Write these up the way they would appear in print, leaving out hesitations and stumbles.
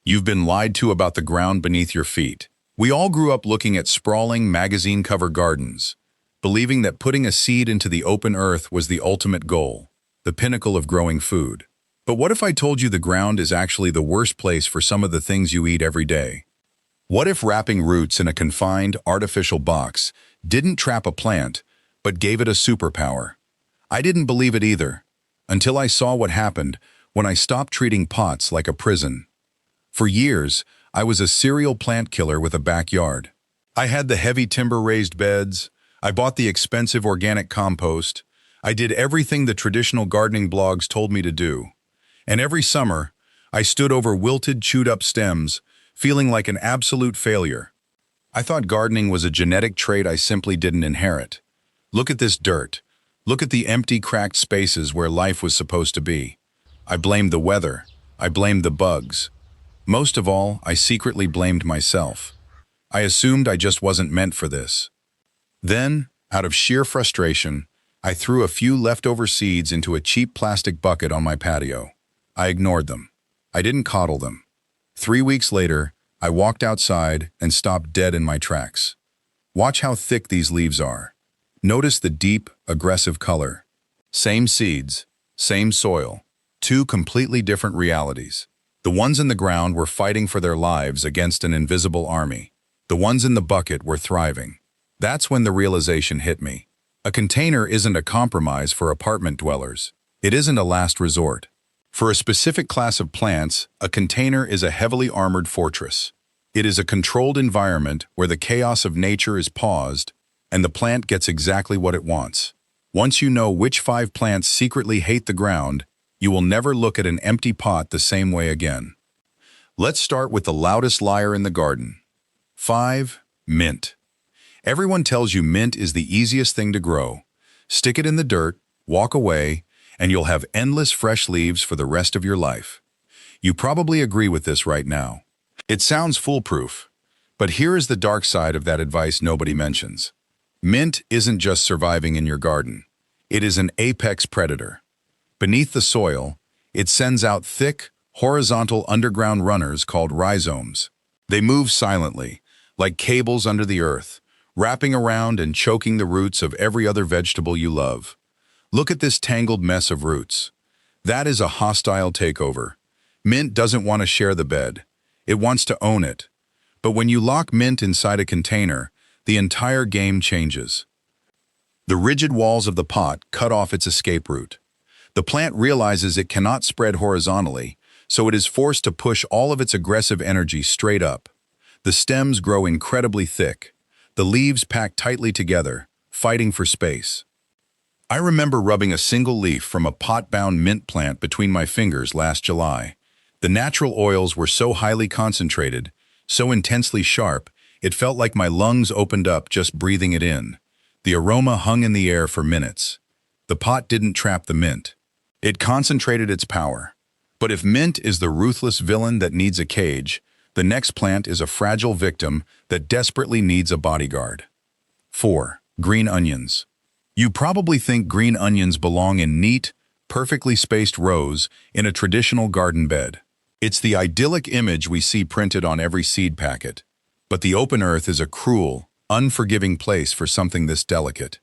You've been lied to about the ground beneath your feet. We all grew up looking at sprawling magazine-cover gardens, believing that putting a seed into the open earth was the ultimate goal, the pinnacle of growing food. But what if I told you the ground is actually the worst place for some of the things you eat every day? What if wrapping roots in a confined, artificial box didn't trap a plant, but gave it a superpower? I didn't believe it either, until I saw what happened when I stopped treating pots like a prison. For years, I was a serial plant killer with a backyard. I had the heavy timber raised beds, I bought the expensive organic compost, I did everything the traditional gardening blogs told me to do. And every summer, I stood over wilted, chewed-up stems, feeling like an absolute failure. I thought gardening was a genetic trait I simply didn't inherit. Look at this dirt. Look at the empty, cracked spaces where life was supposed to be. I blamed the weather. I blamed the bugs. Most of all, I secretly blamed myself. I assumed I just wasn't meant for this. Then, out of sheer frustration, I threw a few leftover seeds into a cheap plastic bucket on my patio. I ignored them. I didn't coddle them. 3 weeks later, I walked outside and stopped dead in my tracks. Watch how thick these leaves are. Notice the deep, aggressive color. Same seeds, same soil, two completely different realities. The ones in the ground were fighting for their lives against an invisible army. The ones in the bucket were thriving. That's when the realization hit me. A container isn't a compromise for apartment dwellers. It isn't a last resort. For a specific class of plants, a container is a heavily armored fortress. It is a controlled environment where the chaos of nature is paused and the plant gets exactly what it wants. Once you know which 5 plants secretly hate the ground, you will never look at an empty pot the same way again. Let's start with the loudest liar in the garden. 5. Mint. Everyone tells you mint is the easiest thing to grow. Stick it in the dirt, walk away, and you'll have endless fresh leaves for the rest of your life. You probably agree with this right now. It sounds foolproof, but here is the dark side of that advice nobody mentions. Mint isn't just surviving in your garden. It is an apex predator. Beneath the soil, it sends out thick, horizontal underground runners called rhizomes. They move silently, like cables under the earth, wrapping around and choking the roots of every other vegetable you love. Look at this tangled mess of roots. That is a hostile takeover. Mint doesn't want to share the bed. It wants to own it. But when you lock mint inside a container, the entire game changes. The rigid walls of the pot cut off its escape route. The plant realizes it cannot spread horizontally, so it is forced to push all of its aggressive energy straight up. The stems grow incredibly thick. The leaves pack tightly together, fighting for space. I remember rubbing a single leaf from a pot-bound mint plant between my fingers last July. The natural oils were so highly concentrated, so intensely sharp, it felt like my lungs opened up just breathing it in. The aroma hung in the air for minutes. The pot didn't trap the mint. It concentrated its power. But if mint is the ruthless villain that needs a cage, the next plant is a fragile victim that desperately needs a bodyguard. 4. Green onions. You probably think green onions belong in neat, perfectly spaced rows in a traditional garden bed. It's the idyllic image we see printed on every seed packet. But the open earth is a cruel, unforgiving place for something this delicate.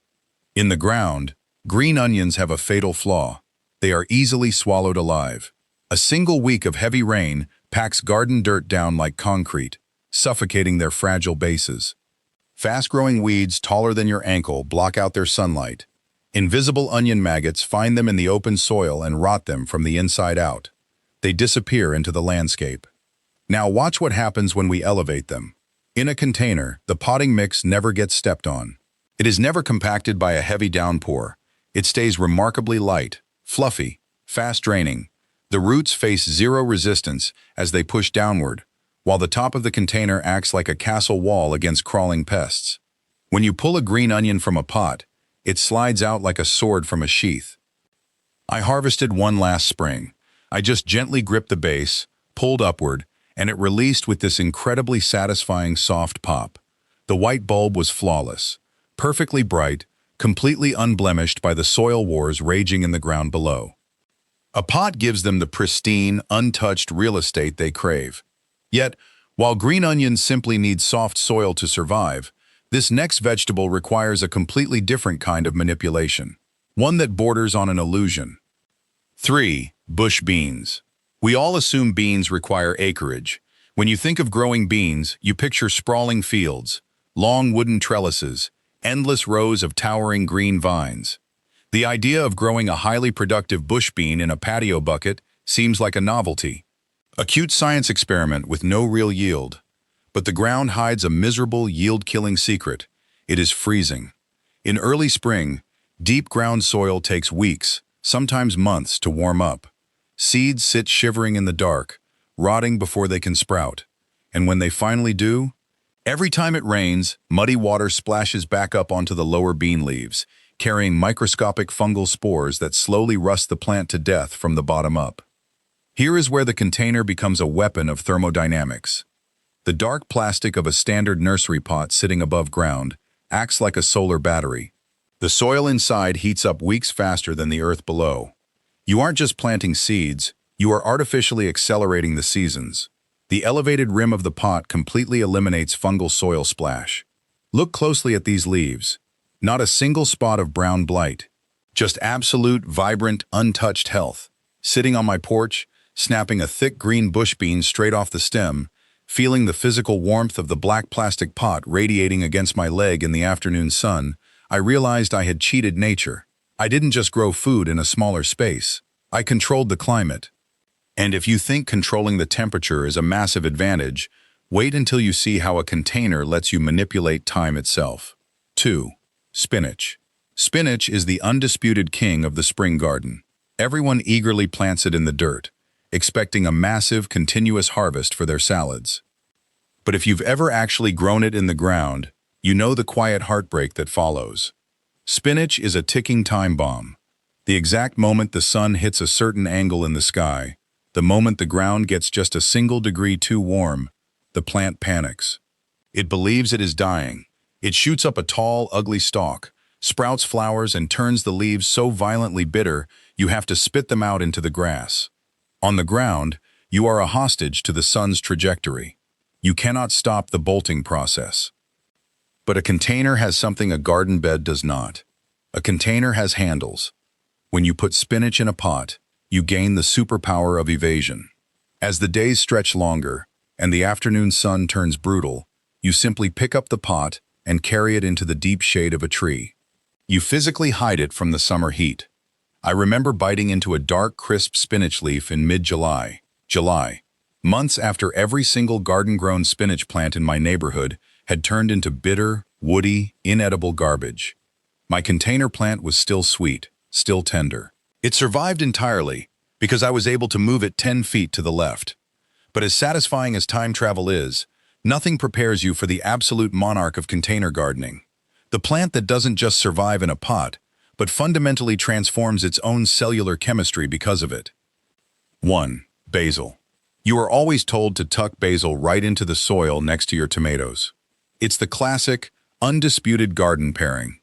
In the ground, green onions have a fatal flaw. They are easily swallowed alive. A single week of heavy rain packs garden dirt down like concrete, suffocating their fragile bases. Fast-growing weeds taller than your ankle block out their sunlight. Invisible onion maggots find them in the open soil and rot them from the inside out. They disappear into the landscape. Now watch what happens when we elevate them. In a container, the potting mix never gets stepped on. It is never compacted by a heavy downpour. It stays remarkably light, fluffy, fast-draining. The roots face zero resistance as they push downward, while the top of the container acts like a castle wall against crawling pests. When you pull a green onion from a pot, it slides out like a sword from a sheath. I harvested one last spring. I just gently gripped the base, pulled upward, and it released with this incredibly satisfying soft pop. The white bulb was flawless, perfectly bright, completely unblemished by the soil wars raging in the ground below. A pot gives them the pristine, untouched real estate they crave. Yet, while green onions simply need soft soil to survive, this next vegetable requires a completely different kind of manipulation, one that borders on an illusion. 3. Bush beans. We all assume beans require acreage. When you think of growing beans, you picture sprawling fields, long wooden trellises, endless rows of towering green vines. The idea of growing a highly productive bush bean in a patio bucket seems like a novelty, a cute science experiment with no real yield. But the ground hides a miserable, yield-killing secret. It is freezing. In early spring, deep ground soil takes weeks, sometimes months, to warm up. Seeds sit shivering in the dark, rotting before they can sprout. And when they finally do, every time it rains, muddy water splashes back up onto the lower bean leaves, carrying microscopic fungal spores that slowly rust the plant to death from the bottom up. Here is where the container becomes a weapon of thermodynamics. The dark plastic of a standard nursery pot sitting above ground acts like a solar battery. The soil inside heats up weeks faster than the earth below. You aren't just planting seeds, you are artificially accelerating the seasons. The elevated rim of the pot completely eliminates fungal soil splash. Look closely at these leaves. Not a single spot of brown blight. Just absolute, vibrant, untouched health. Sitting on my porch, snapping a thick green bush bean straight off the stem, feeling the physical warmth of the black plastic pot radiating against my leg in the afternoon sun, I realized I had cheated nature. I didn't just grow food in a smaller space. I controlled the climate. And if you think controlling the temperature is a massive advantage, wait until you see how a container lets you manipulate time itself. 2. Spinach. Spinach is the undisputed king of the spring garden. Everyone eagerly plants it in the dirt, expecting a massive, continuous harvest for their salads. But if you've ever actually grown it in the ground, you know the quiet heartbreak that follows. Spinach is a ticking time bomb. The exact moment the sun hits a certain angle in the sky, the moment the ground gets just a single degree too warm, the plant panics. It believes it is dying. It shoots up a tall, ugly stalk, sprouts flowers, and turns the leaves so violently bitter you have to spit them out into the grass. On the ground, you are a hostage to the sun's trajectory. You cannot stop the bolting process. But a container has something a garden bed does not. A container has handles. When you put spinach in a pot, you gain the superpower of evasion. As the days stretch longer and the afternoon sun turns brutal, you simply pick up the pot and carry it into the deep shade of a tree. You physically hide it from the summer heat. I remember biting into a dark, crisp spinach leaf in mid-July, months after every single garden-grown spinach plant in my neighborhood had turned into bitter, woody, inedible garbage. My container plant was still sweet, still tender. It survived entirely because I was able to move it 10 feet to the left. But as satisfying as time travel is, nothing prepares you for the absolute monarch of container gardening. The plant that doesn't just survive in a pot, but fundamentally transforms its own cellular chemistry because of it. 1. Basil. You are always told to tuck basil right into the soil next to your tomatoes. It's the classic, undisputed garden pairing.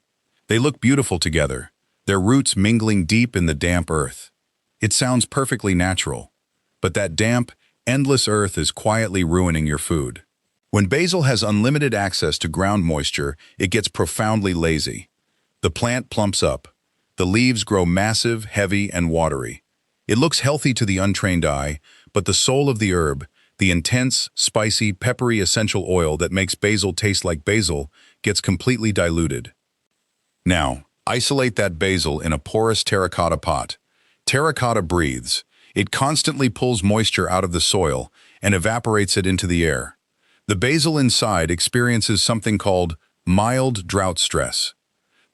They look beautiful together, their roots mingling deep in the damp earth. It sounds perfectly natural, but that damp, endless earth is quietly ruining your food. When basil has unlimited access to ground moisture, it gets profoundly lazy. The plant plumps up. The leaves grow massive, heavy, and watery. It looks healthy to the untrained eye, but the soul of the herb, the intense, spicy, peppery essential oil that makes basil taste like basil, gets completely diluted. Now, isolate that basil in a porous terracotta pot. Terracotta breathes. It constantly pulls moisture out of the soil and evaporates it into the air. The basil inside experiences something called mild drought stress.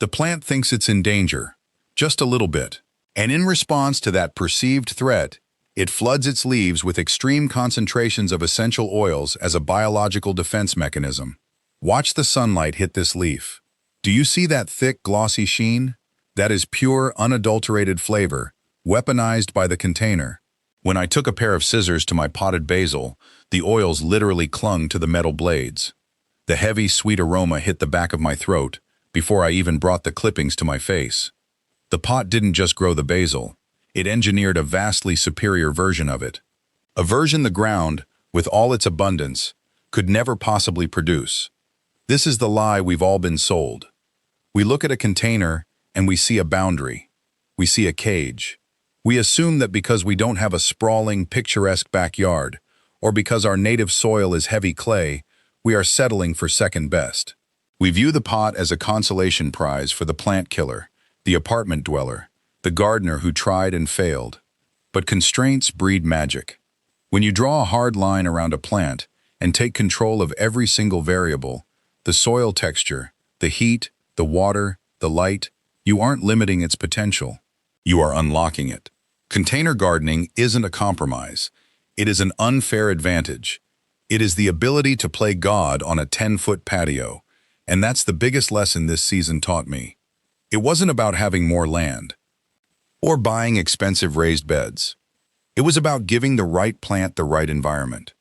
The plant thinks it's in danger, just a little bit. And in response to that perceived threat, it floods its leaves with extreme concentrations of essential oils as a biological defense mechanism. Watch the sunlight hit this leaf. Do you see that thick, glossy sheen? That is pure, unadulterated flavor, weaponized by the container. When I took a pair of scissors to my potted basil, the oils literally clung to the metal blades. The heavy, sweet aroma hit the back of my throat before I even brought the clippings to my face. The pot didn't just grow the basil, it engineered a vastly superior version of it. A version the ground, with all its abundance, could never possibly produce. This is the lie we've all been sold. We look at a container and we see a boundary. We see a cage. We assume that because we don't have a sprawling, picturesque backyard, or because our native soil is heavy clay, we are settling for second best. We view the pot as a consolation prize for the plant killer, the apartment dweller, the gardener who tried and failed. But constraints breed magic. When you draw a hard line around a plant and take control of every single variable, the soil texture, the heat, the water, the light, you aren't limiting its potential. You are unlocking it. Container gardening isn't a compromise. It is an unfair advantage. It is the ability to play God on a 10-foot patio, and that's the biggest lesson this season taught me. It wasn't about having more land or buying expensive raised beds. It was about giving the right plant the right environment.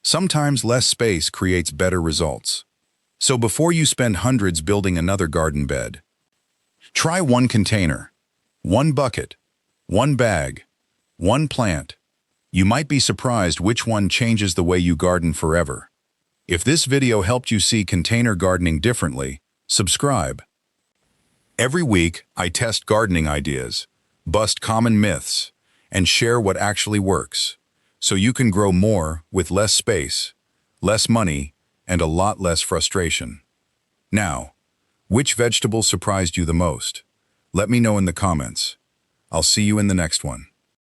Sometimes less space creates better results. So before you spend hundreds building another garden bed, try one container, one bucket, one bag, one plant. You might be surprised which one changes the way you garden forever. If this video helped you see container gardening differently, subscribe. Every week, I test gardening ideas, bust common myths, and share what actually works, so you can grow more with less space, less money, and a lot less frustration. Now, which vegetable surprised you the most? Let me know in the comments. I'll see you in the next one.